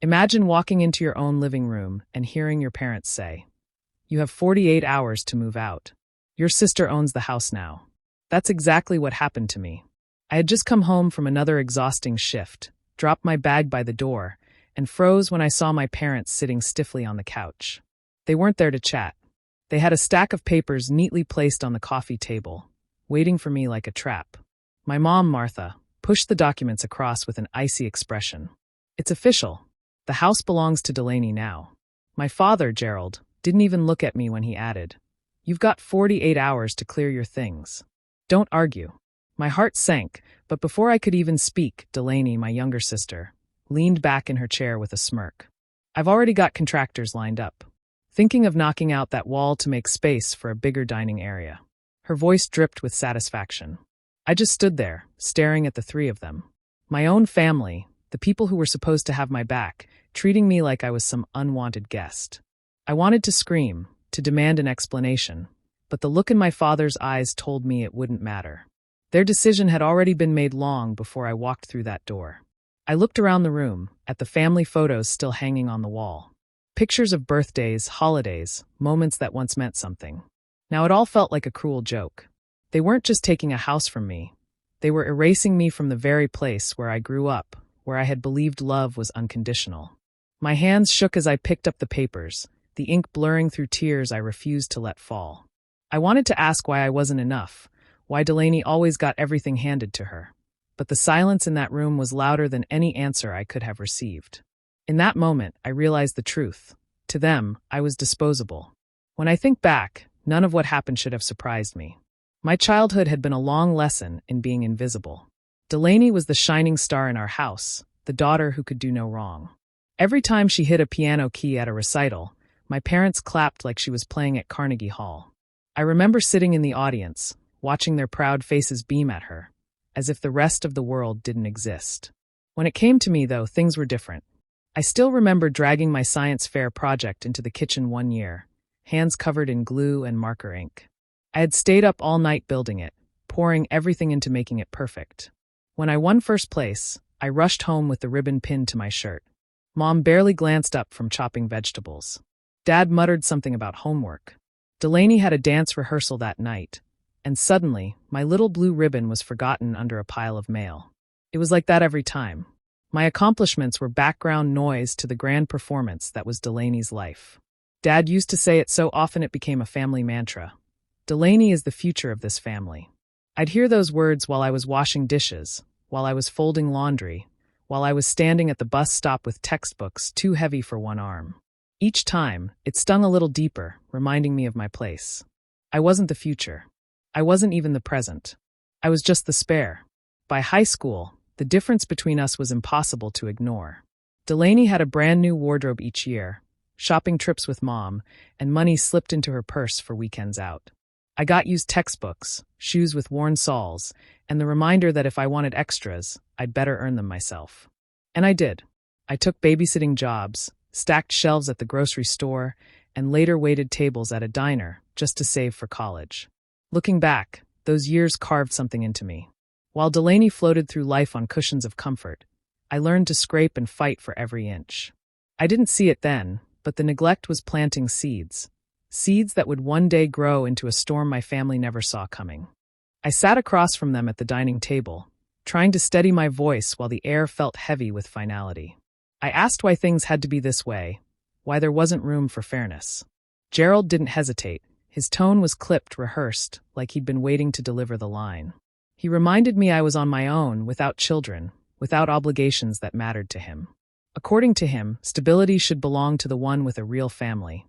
Imagine walking into your own living room and hearing your parents say, "You have 48 hours to move out. Your sister owns the house now." That's exactly what happened to me. I had just come home from another exhausting shift, dropped my bag by the door, and froze when I saw my parents sitting stiffly on the couch. They weren't there to chat. They had a stack of papers neatly placed on the coffee table, waiting for me like a trap. My mom, Martha, pushed the documents across with an icy expression. "It's official. The house belongs to Delaney now." My father, Gerald, didn't even look at me when he added, "You've got 48 hours to clear your things. Don't argue." My heart sank, but before I could even speak, Delaney, my younger sister, leaned back in her chair with a smirk. "I've already got contractors lined up. Thinking of knocking out that wall to make space for a bigger dining area." Her voice dripped with satisfaction. I just stood there, staring at the three of them. My own family, the people who were supposed to have my back, treating me like I was some unwanted guest. I wanted to scream, to demand an explanation, but the look in my father's eyes told me it wouldn't matter. Their decision had already been made long before I walked through that door. I looked around the room, at the family photos still hanging on the wall. Pictures of birthdays, holidays, moments that once meant something. Now it all felt like a cruel joke. They weren't just taking a house from me. They were erasing me from the very place where I grew up, where I had believed love was unconditional. My hands shook as I picked up the papers, the ink blurring through tears I refused to let fall. I wanted to ask why I wasn't enough, why Delaney always got everything handed to her. But the silence in that room was louder than any answer I could have received. In that moment, I realized the truth. To them, I was disposable. When I think back, none of what happened should have surprised me. My childhood had been a long lesson in being invisible. Delaney was the shining star in our house, the daughter who could do no wrong. Every time she hit a piano key at a recital, my parents clapped like she was playing at Carnegie Hall. I remember sitting in the audience, watching their proud faces beam at her, as if the rest of the world didn't exist. When it came to me, though, things were different. I still remember dragging my science fair project into the kitchen one year, hands covered in glue and marker ink. I had stayed up all night building it, pouring everything into making it perfect. When I won first place, I rushed home with the ribbon pinned to my shirt. Mom barely glanced up from chopping vegetables. Dad muttered something about homework. Delaney had a dance rehearsal that night, and suddenly, my little blue ribbon was forgotten under a pile of mail. It was like that every time. My accomplishments were background noise to the grand performance that was Delaney's life. Dad used to say it so often it became a family mantra. Delaney is the future of this family. I'd hear those words while I was washing dishes, while I was folding laundry, while I was standing at the bus stop with textbooks too heavy for one arm. Each time, it stung a little deeper, reminding me of my place. I wasn't the future. I wasn't even the present. I was just the spare. By high school, the difference between us was impossible to ignore. Delaney had a brand new wardrobe each year, shopping trips with Mom, and money slipped into her purse for weekends out. I got used textbooks, shoes with worn soles, and the reminder that if I wanted extras, I'd better earn them myself. And I did. I took babysitting jobs, stacked shelves at the grocery store, and later waited tables at a diner just to save for college. Looking back, those years carved something into me. While Delaney floated through life on cushions of comfort, I learned to scrape and fight for every inch. I didn't see it then, but the neglect was planting seeds. Seeds that would one day grow into a storm my family never saw coming. I sat across from them at the dining table, trying to steady my voice while the air felt heavy with finality. I asked why things had to be this way, why there wasn't room for fairness. Gerald didn't hesitate. His tone was clipped, rehearsed, like he'd been waiting to deliver the line. He reminded me I was on my own, without children, without obligations that mattered to him. According to him, stability should belong to the one with a real family,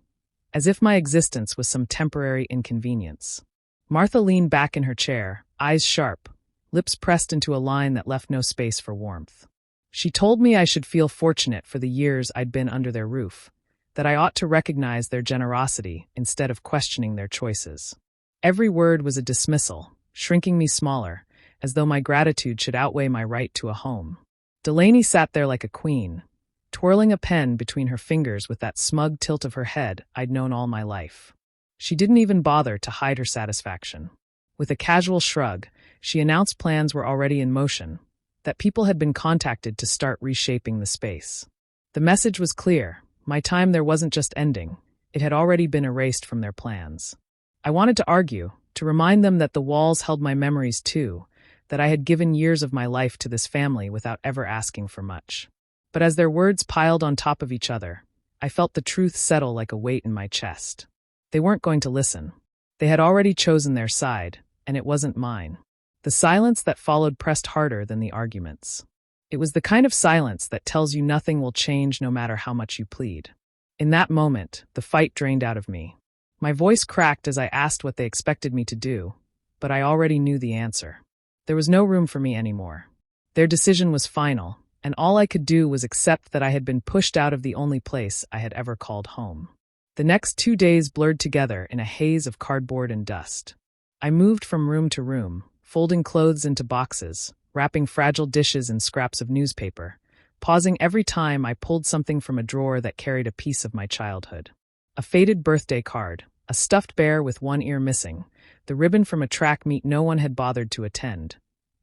as if my existence was some temporary inconvenience. Martha leaned back in her chair, eyes sharp, lips pressed into a line that left no space for warmth. She told me I should feel fortunate for the years I'd been under their roof, that I ought to recognize their generosity instead of questioning their choices. Every word was a dismissal, shrinking me smaller, as though my gratitude should outweigh my right to a home. Delaney sat there like a queen, twirling a pen between her fingers with that smug tilt of her head I'd known all my life. She didn't even bother to hide her satisfaction. With a casual shrug, she announced plans were already in motion, that people had been contacted to start reshaping the space. The message was clear. My time there wasn't just ending. It had already been erased from their plans. I wanted to argue, to remind them that the walls held my memories too, that I had given years of my life to this family without ever asking for much. But as their words piled on top of each other, I felt the truth settle like a weight in my chest. They weren't going to listen. They had already chosen their side, and it wasn't mine. The silence that followed pressed harder than the arguments. It was the kind of silence that tells you nothing will change no matter how much you plead. In that moment, the fight drained out of me. My voice cracked as I asked what they expected me to do, but I already knew the answer. There was no room for me anymore. Their decision was final, and all I could do was accept that I had been pushed out of the only place I had ever called home. The next 2 days blurred together in a haze of cardboard and dust. I moved from room to room, folding clothes into boxes, wrapping fragile dishes in scraps of newspaper, pausing every time I pulled something from a drawer that carried a piece of my childhood. A faded birthday card, a stuffed bear with one ear missing, the ribbon from a track meet no one had bothered to attend.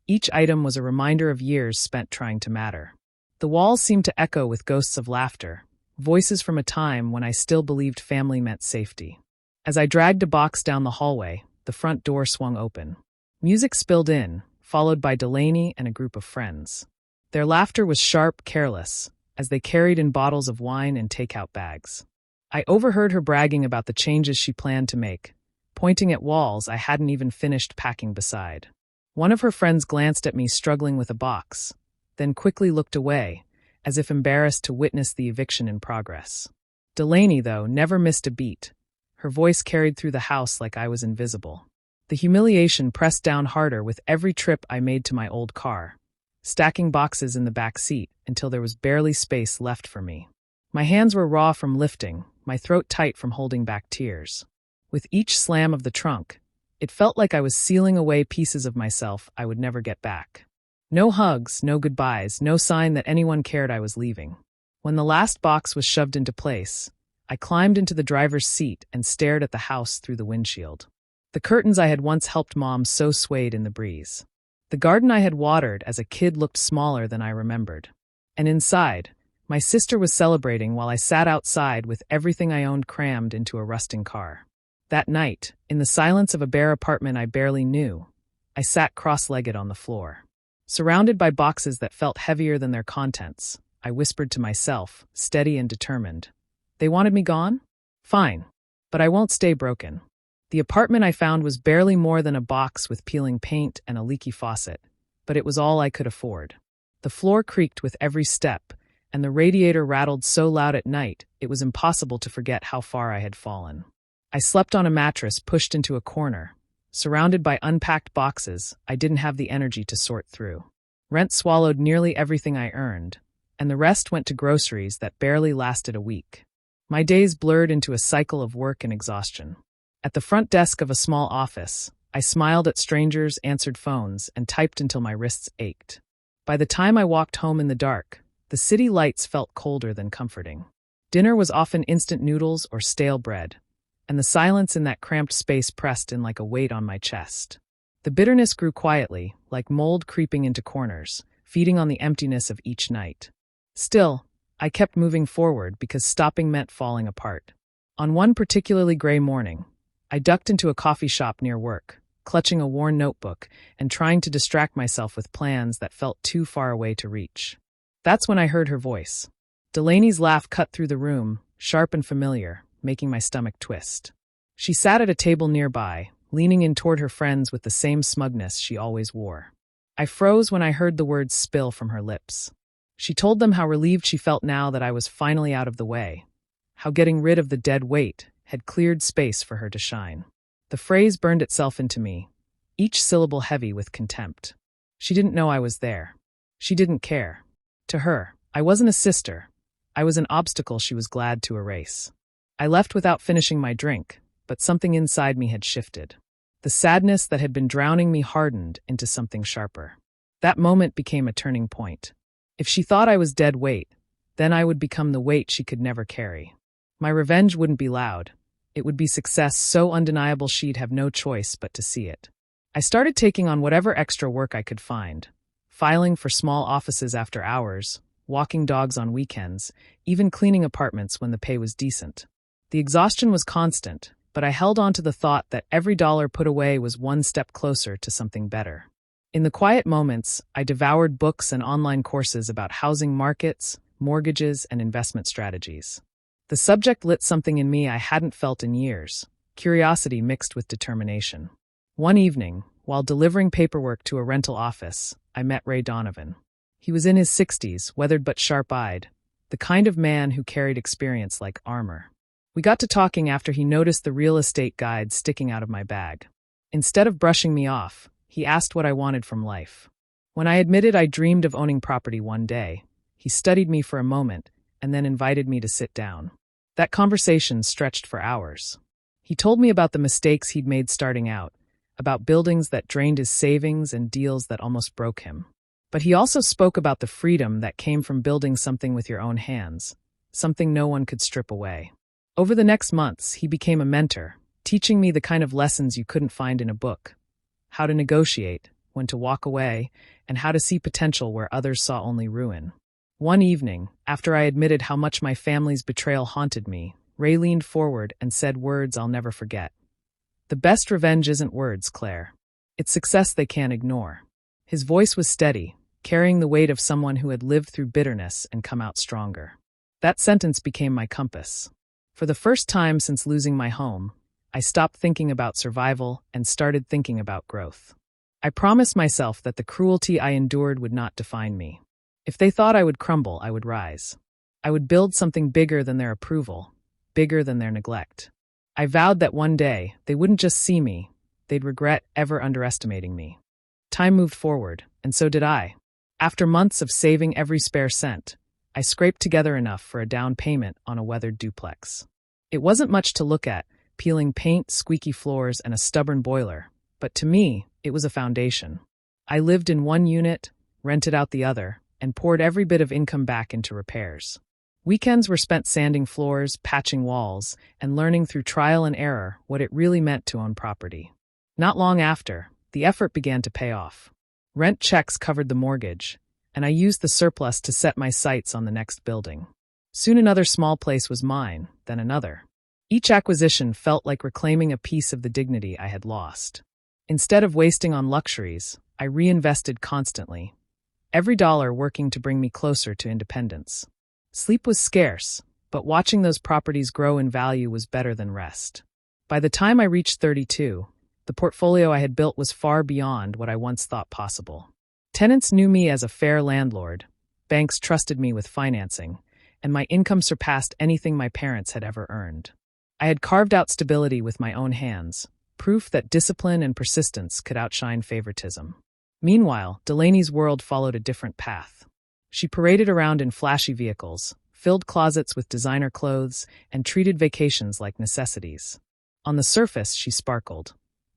Each item was a reminder of years spent trying to matter. The walls seemed to echo with ghosts of laughter, voices from a time when I still believed family meant safety. As I dragged a box down the hallway, the front door swung open. Music spilled in, followed by Delaney and a group of friends. Their laughter was sharp, careless, as they carried in bottles of wine and takeout bags. I overheard her bragging about the changes she planned to make, pointing at walls I hadn't even finished packing beside. One of her friends glanced at me struggling with a box, then quickly looked away, as if embarrassed to witness the eviction in progress. Delaney, though, never missed a beat. Her voice carried through the house like I was invisible. The humiliation pressed down harder with every trip I made to my old car, stacking boxes in the back seat until there was barely space left for me. My hands were raw from lifting, my throat tight from holding back tears. With each slam of the trunk, it felt like I was sealing away pieces of myself I would never get back. No hugs, no goodbyes, no sign that anyone cared I was leaving. When the last box was shoved into place, I climbed into the driver's seat and stared at the house through the windshield. The curtains I had once helped Mom sew swayed in the breeze. The garden I had watered as a kid looked smaller than I remembered. And inside, my sister was celebrating while I sat outside with everything I owned crammed into a rusting car. That night, in the silence of a bare apartment I barely knew, I sat cross-legged on the floor. Surrounded by boxes that felt heavier than their contents, I whispered to myself, steady and determined. They wanted me gone? Fine. But I won't stay broken. The apartment I found was barely more than a box with peeling paint and a leaky faucet, but it was all I could afford. The floor creaked with every step, and the radiator rattled so loud at night it was impossible to forget how far I had fallen. I slept on a mattress pushed into a corner. Surrounded by unpacked boxes, I didn't have the energy to sort through. Rent swallowed nearly everything I earned, and the rest went to groceries that barely lasted a week. My days blurred into a cycle of work and exhaustion. At the front desk of a small office, I smiled at strangers, answered phones, and typed until my wrists ached. By the time I walked home in the dark, the city lights felt colder than comforting. Dinner was often instant noodles or stale bread, and the silence in that cramped space pressed in like a weight on my chest. The bitterness grew quietly, like mold creeping into corners, feeding on the emptiness of each night. Still, I kept moving forward because stopping meant falling apart. On one particularly gray morning, I ducked into a coffee shop near work, clutching a worn notebook and trying to distract myself with plans that felt too far away to reach. That's when I heard her voice. Delaney's laugh cut through the room, sharp and familiar, making my stomach twist. She sat at a table nearby, leaning in toward her friends with the same smugness she always wore. I froze when I heard the words spill from her lips. She told them how relieved she felt now that I was finally out of the way, how getting rid of the dead weight had cleared space for her to shine. The phrase burned itself into me, each syllable heavy with contempt. She didn't know I was there. She didn't care. To her, I wasn't a sister. I was an obstacle she was glad to erase. I left without finishing my drink, but something inside me had shifted. The sadness that had been drowning me hardened into something sharper. That moment became a turning point. If she thought I was dead weight, then I would become the weight she could never carry. My revenge wouldn't be loud. It would be success so undeniable she'd have no choice but to see it. I started taking on whatever extra work I could find, filing for small offices after hours, walking dogs on weekends, even cleaning apartments when the pay was decent. The exhaustion was constant, but I held on to the thought that every dollar put away was one step closer to something better. In the quiet moments, I devoured books and online courses about housing markets, mortgages, and investment strategies. The subject lit something in me I hadn't felt in years, curiosity mixed with determination. One evening, while delivering paperwork to a rental office, I met Ray Donovan. He was in his 60s, weathered but sharp-eyed, the kind of man who carried experience like armor. We got to talking after he noticed the real estate guide sticking out of my bag. Instead of brushing me off, he asked what I wanted from life. When I admitted I dreamed of owning property one day, he studied me for a moment and then invited me to sit down. That conversation stretched for hours. He told me about the mistakes he'd made starting out, about buildings that drained his savings and deals that almost broke him. But he also spoke about the freedom that came from building something with your own hands, something no one could strip away. Over the next months, he became a mentor, teaching me the kind of lessons you couldn't find in a book: how to negotiate, when to walk away, and how to see potential where others saw only ruin. One evening, after I admitted how much my family's betrayal haunted me, Ray leaned forward and said words I'll never forget. "The best revenge isn't words, Claire. It's success they can't ignore." His voice was steady, carrying the weight of someone who had lived through bitterness and come out stronger. That sentence became my compass. For the first time since losing my home, I stopped thinking about survival and started thinking about growth. I promised myself that the cruelty I endured would not define me. If they thought I would crumble, I would rise. I would build something bigger than their approval, bigger than their neglect. I vowed that one day, they wouldn't just see me, they'd regret ever underestimating me. Time moved forward, and so did I. After months of saving every spare cent, I scraped together enough for a down payment on a weathered duplex. It wasn't much to look at, peeling paint, squeaky floors, and a stubborn boiler, but to me, it was a foundation. I lived in one unit, rented out the other, and poured every bit of income back into repairs. Weekends were spent sanding floors, patching walls, and learning through trial and error what it really meant to own property. Not long after, the effort began to pay off. Rent checks covered the mortgage, and I used the surplus to set my sights on the next building. Soon another small place was mine, then another. Each acquisition felt like reclaiming a piece of the dignity I had lost. Instead of wasting on luxuries, I reinvested constantly, every dollar working to bring me closer to independence. Sleep was scarce, but watching those properties grow in value was better than rest. By the time I reached 32, the portfolio I had built was far beyond what I once thought possible. Tenants knew me as a fair landlord, banks trusted me with financing, and my income surpassed anything my parents had ever earned. I had carved out stability with my own hands, proof that discipline and persistence could outshine favoritism. Meanwhile, Delaney's world followed a different path. She paraded around in flashy vehicles, filled closets with designer clothes, and treated vacations like necessities. On the surface, she sparkled.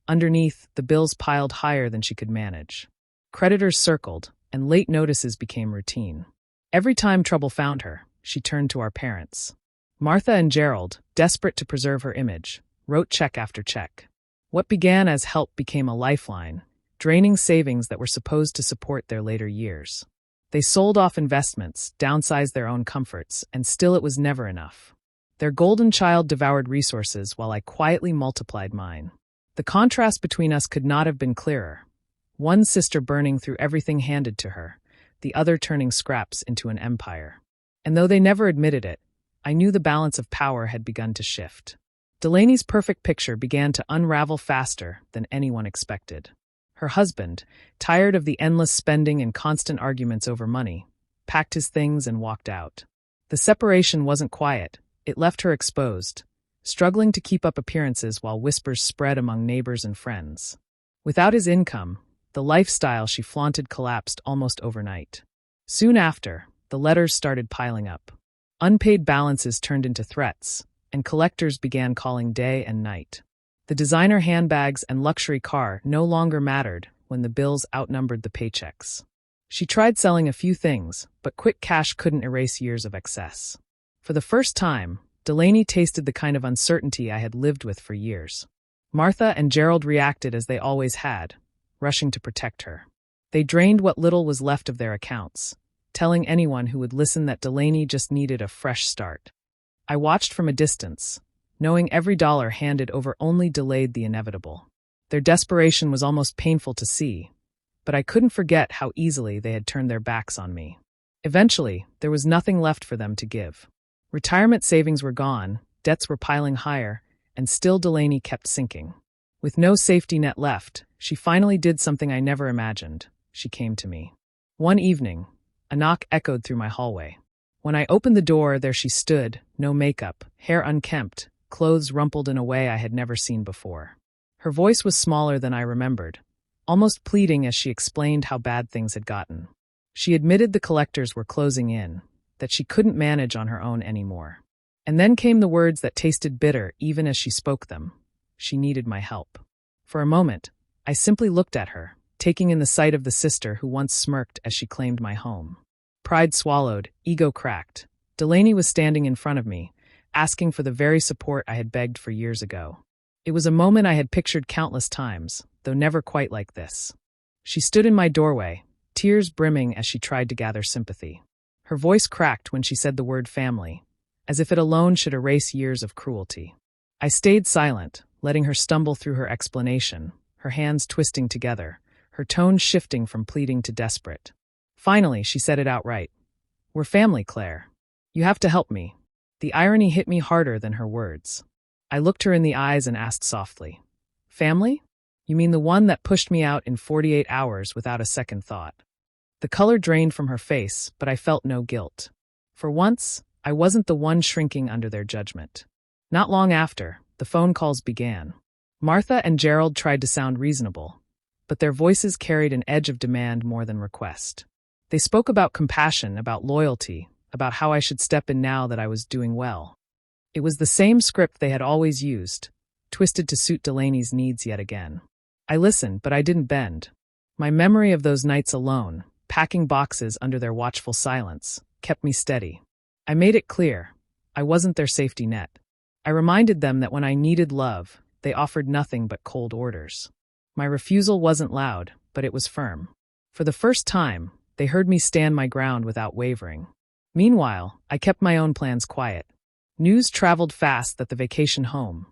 Underneath, the bills piled higher than she could manage. Creditors circled, and late notices became routine. Every time trouble found her, she turned to our parents. Martha and Gerald, desperate to preserve her image, wrote check after check. What began as help became a lifeline, draining savings that were supposed to support their later years. They sold off investments, downsized their own comforts, and still it was never enough. Their golden child devoured resources while I quietly multiplied mine. The contrast between us could not have been clearer. One sister burning through everything handed to her, the other turning scraps into an empire. And though they never admitted it, I knew the balance of power had begun to shift. Delaney's perfect picture began to unravel faster than anyone expected. Her husband, tired of the endless spending and constant arguments over money, packed his things and walked out. The separation wasn't quiet. It left her exposed, struggling to keep up appearances while whispers spread among neighbors and friends. Without his income, the lifestyle she flaunted collapsed almost overnight. Soon after, the letters started piling up. Unpaid balances turned into threats, and collectors began calling day and night. The designer handbags and luxury car no longer mattered when the bills outnumbered the paychecks. She tried selling a few things, but quick cash couldn't erase years of excess. For the first time, Delaney tasted the kind of uncertainty I had lived with for years. Martha and Gerald reacted as they always had, rushing to protect her. They drained what little was left of their accounts, telling anyone who would listen that Delaney just needed a fresh start. I watched from a distance, knowing every dollar handed over only delayed the inevitable. Their desperation was almost painful to see, but I couldn't forget how easily they had turned their backs on me. Eventually, there was nothing left for them to give. Retirement savings were gone, debts were piling higher, and still Delaney kept sinking. With no safety net left, she finally did something I never imagined. She came to me. One evening, a knock echoed through my hallway. When I opened the door, there she stood, no makeup, hair unkempt, clothes rumpled in a way I had never seen before. Her voice was smaller than I remembered, almost pleading as she explained how bad things had gotten. She admitted the collectors were closing in, that she couldn't manage on her own anymore. And then came the words that tasted bitter even as she spoke them. She needed my help. For a moment, I simply looked at her, taking in the sight of the sister who once smirked as she claimed my home. Pride swallowed, ego cracked. Delaney was standing in front of me, asking for the very support I had begged for years ago. It was a moment I had pictured countless times, though never quite like this. She stood in my doorway, tears brimming as she tried to gather sympathy. Her voice cracked when she said the word family, as if it alone should erase years of cruelty. I stayed silent, letting her stumble through her explanation, her hands twisting together, her tone shifting from pleading to desperate. Finally, she said it outright. "We're family, Claire. You have to help me." The irony hit me harder than her words. I looked her in the eyes and asked softly, "Family? You mean the one that pushed me out in 48 hours without a second thought?" The color drained from her face, but I felt no guilt. For once, I wasn't the one shrinking under their judgment. Not long after, the phone calls began. Martha and Gerald tried to sound reasonable, but their voices carried an edge of demand more than request. They spoke about compassion, about loyalty, about how I should step in now that I was doing well. It was the same script they had always used, twisted to suit Delaney's needs yet again. I listened, but I didn't bend. My memory of those nights alone, packing boxes under their watchful silence, kept me steady. I made it clear, I wasn't their safety net. I reminded them that when I needed love, they offered nothing but cold orders. My refusal wasn't loud, but it was firm. For the first time, they heard me stand my ground without wavering. Meanwhile, I kept my own plans quiet. News traveled fast that the vacation home,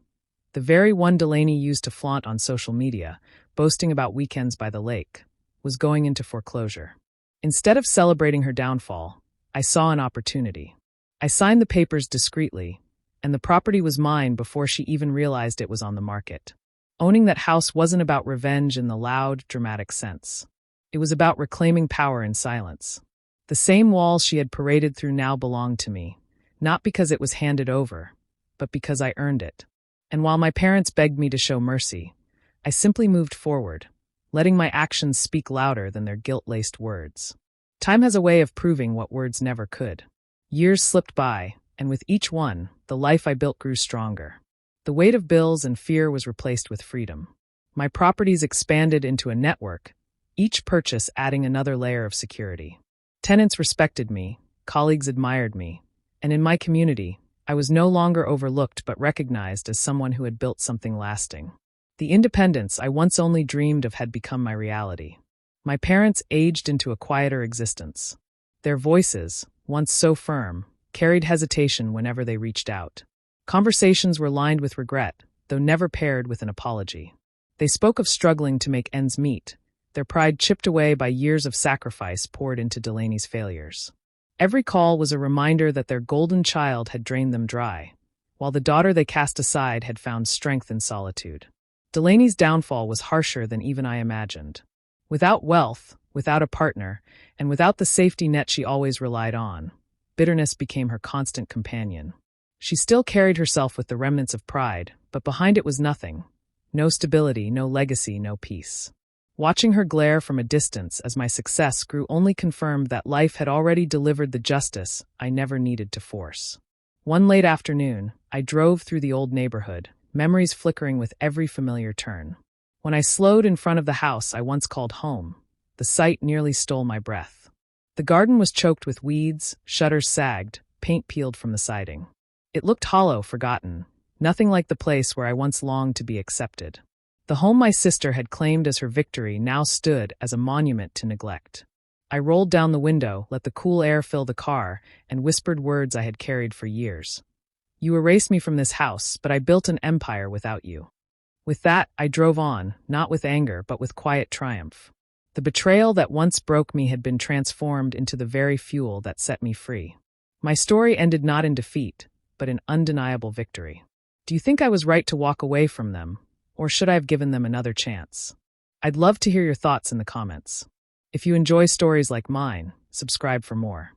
the very one Delaney used to flaunt on social media, boasting about weekends by the lake, was going into foreclosure. Instead of celebrating her downfall, I saw an opportunity. I signed the papers discreetly, and the property was mine before she even realized it was on the market. Owning that house wasn't about revenge in the loud, dramatic sense. It was about reclaiming power in silence. The same walls she had paraded through now belonged to me, not because it was handed over, but because I earned it. And while my parents begged me to show mercy, I simply moved forward, letting my actions speak louder than their guilt-laced words. Time has a way of proving what words never could. Years slipped by, and with each one, the life I built grew stronger. The weight of bills and fear was replaced with freedom. My properties expanded into a network, each purchase adding another layer of security. Tenants respected me, colleagues admired me, and in my community, I was no longer overlooked but recognized as someone who had built something lasting. The independence I once only dreamed of had become my reality. My parents aged into a quieter existence. Their voices, once so firm, carried hesitation whenever they reached out. Conversations were lined with regret, though never paired with an apology. They spoke of struggling to make ends meet, their pride chipped away by years of sacrifice poured into Delaney's failures. Every call was a reminder that their golden child had drained them dry, while the daughter they cast aside had found strength in solitude. Delaney's downfall was harsher than even I imagined. Without wealth, without a partner, and without the safety net she always relied on, bitterness became her constant companion. She still carried herself with the remnants of pride, but behind it was nothing. No stability, no legacy, no peace. Watching her glare from a distance as my success grew only confirmed that life had already delivered the justice I never needed to force. One late afternoon, I drove through the old neighborhood, memories flickering with every familiar turn. When I slowed in front of the house I once called home, the sight nearly stole my breath. The garden was choked with weeds, shutters sagged, paint peeled from the siding. It looked hollow, forgotten, nothing like the place where I once longed to be accepted. The home my sister had claimed as her victory now stood as a monument to neglect. I rolled down the window, let the cool air fill the car, and whispered words I had carried for years. You erased me from this house, but I built an empire without you. With that, I drove on, not with anger, but with quiet triumph. The betrayal that once broke me had been transformed into the very fuel that set me free. My story ended not in defeat, but in undeniable victory. Do you think I was right to walk away from them, or should I have given them another chance? I'd love to hear your thoughts in the comments. If you enjoy stories like mine, subscribe for more.